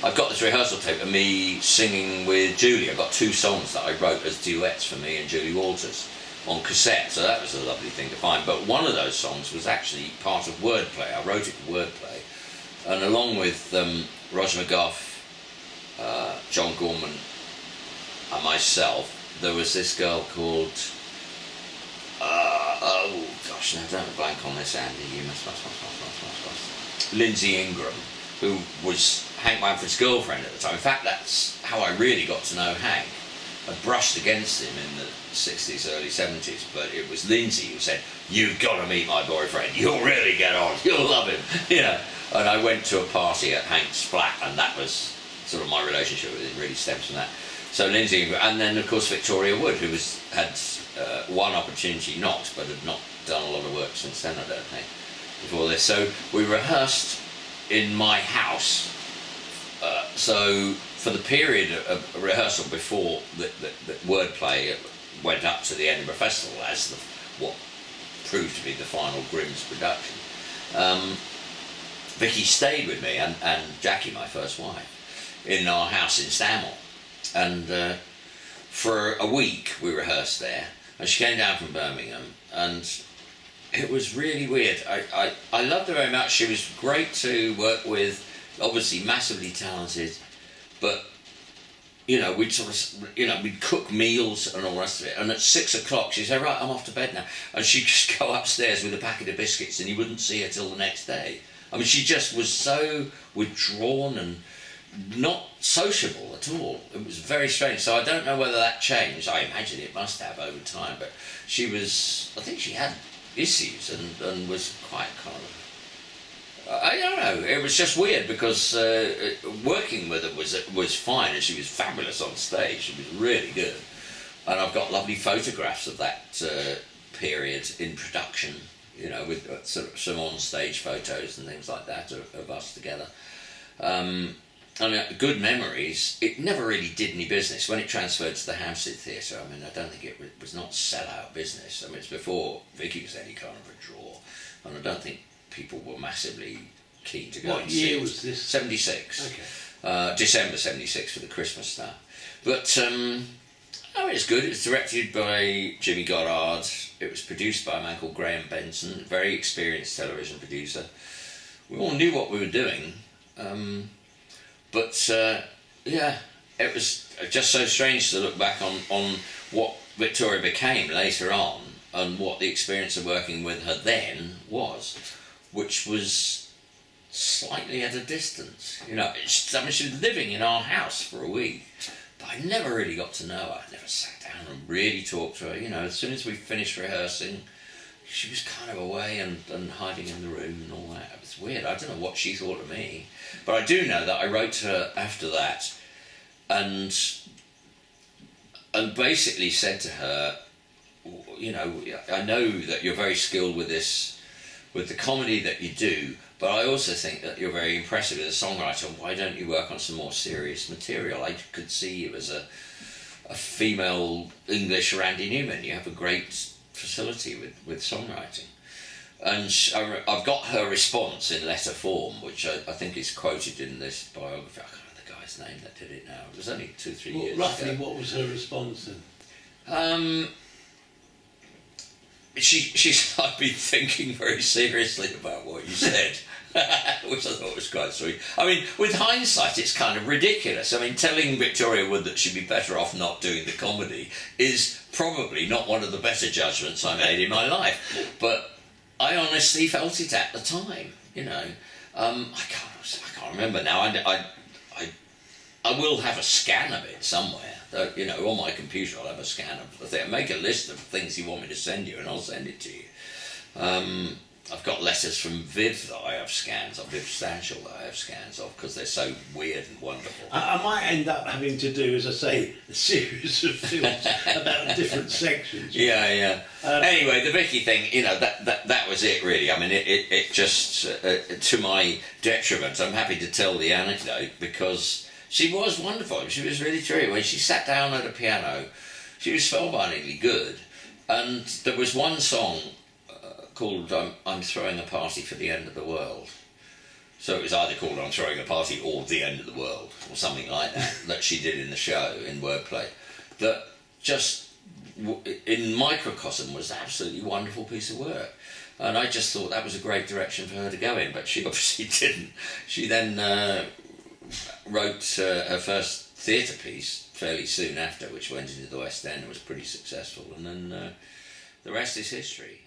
I've got this rehearsal tape of me singing with Julie. I've got 2 songs that I wrote as duets for me and Julie Walters on cassette, so that was a lovely thing to find. But one of those songs was actually part of Wordplay. I wrote it for Wordplay, and along with Roger McGough, John Gorman and myself, there was this girl called oh gosh, now don't blank on this, Andy, you must. Lindsay Ingram, who was Hank Wangford's girlfriend at the time. In fact, that's how I really got to know Hank. I brushed against him in the 60s, early 70s, but it was Lindsay who said, "You've got to meet my boyfriend, you'll really get on, you'll love him," you know. And I went to a party at Hank's flat, and that was sort of my relationship with him, really stems from that. So Lindsay Ingram, and then of course Victoria Wood, who had one opportunity knocked, but had not done a lot of work since then, I don't think, before this. So we rehearsed in my house. So for the period of rehearsal before the Wordplay went up to the Edinburgh Festival as what proved to be the final Grimm's production, Vicky stayed with me and Jackie, my first wife, in our house in Stanmore. And for a week we rehearsed there, and she came down from Birmingham, and it was really weird. I loved her very much. She was great to work with, obviously massively talented, but you know, we'd we'd cook meals and all the rest of it, and at 6 o'clock she'd say, "Right, I'm off to bed now," and she'd just go upstairs with a packet of biscuits, and you wouldn't see her till the next day. I mean, she just was so withdrawn and not sociable at all. It was very strange. So I don't know whether that changed. I imagine it must have over time, but I think she had issues and was quite kind of, I don't know, it was just weird because working with her was fine, and she was fabulous on stage. She was really good, and I've got lovely photographs of that period in production, you know, with sort of some on-stage photos and things like that of us together. I mean, good memories. It never really did any business. When it transferred to the Hampstead Theatre, I mean, I don't think it was not sell-out business. I mean, it's before Vicky was any kind of a draw, and I don't think people were massively keen to go and see it. What year was this? 76. Okay. December 76 for the Christmas Star. But, it's good. It was directed by Jimmy Goddard. It was produced by a man called Graham Benson, very experienced television producer. We all knew what we were doing. But it was just so strange to look back on what Victoria became later on, and what the experience of working with her then was, which was slightly at a distance. You know, I mean, she was living in our house for a week, but I never really got to know her. I never sat down and really talked to her. You know, as soon as we finished rehearsing, she was kind of away and hiding in the room and all that. It was weird. I don't know what she thought of me. But I do know that I wrote to her after that and basically said to her, you know, I know that you're very skilled with the comedy that you do, but I also think that you're very impressive as a songwriter. Why don't you work on some more serious material? I could see you as a female English Randy Newman. You have a great facility with songwriting. And I've got her response in letter form, which I think is quoted in this biography. I can't remember the guy's name that did it now. It was only 2-3 years roughly ago. What was her response then? She's I've been thinking very seriously about what you said, which I thought was quite sweet. I mean, with hindsight, it's kind of ridiculous. I mean, telling Victoria Wood that she'd be better off not doing the comedy is probably not one of the better judgments I made in my life. But I honestly felt it at the time, you know. I can't remember now. I will have a scan of it somewhere. You know, on my computer I'll have a scan of the thing. Make a list of things you want me to send you, and I'll send it to you. I've got letters from Viv that I have scans of, Viv Stanshall that I have scans of, because they're so weird and wonderful. I might end up having to do, as I say, a series of films about different sections. Yeah. Anyway, the Vicky thing, you know, that was it really. I mean, it just, to my detriment, I'm happy to tell the anecdote, because she was wonderful. She was really true. When she sat down at a piano, she was spellbindingly good. And there was one song called I'm Throwing a Party for the End of the World, So it was either called I'm Throwing a Party or The End of the World or something like that that she did in the show in wordplay. That just in microcosm was an absolutely wonderful piece of work. And I just thought that was a great direction for her to go in, but she obviously didn't. She then wrote her first theatre piece fairly soon after, which went into the West End and was pretty successful. And then the rest is history.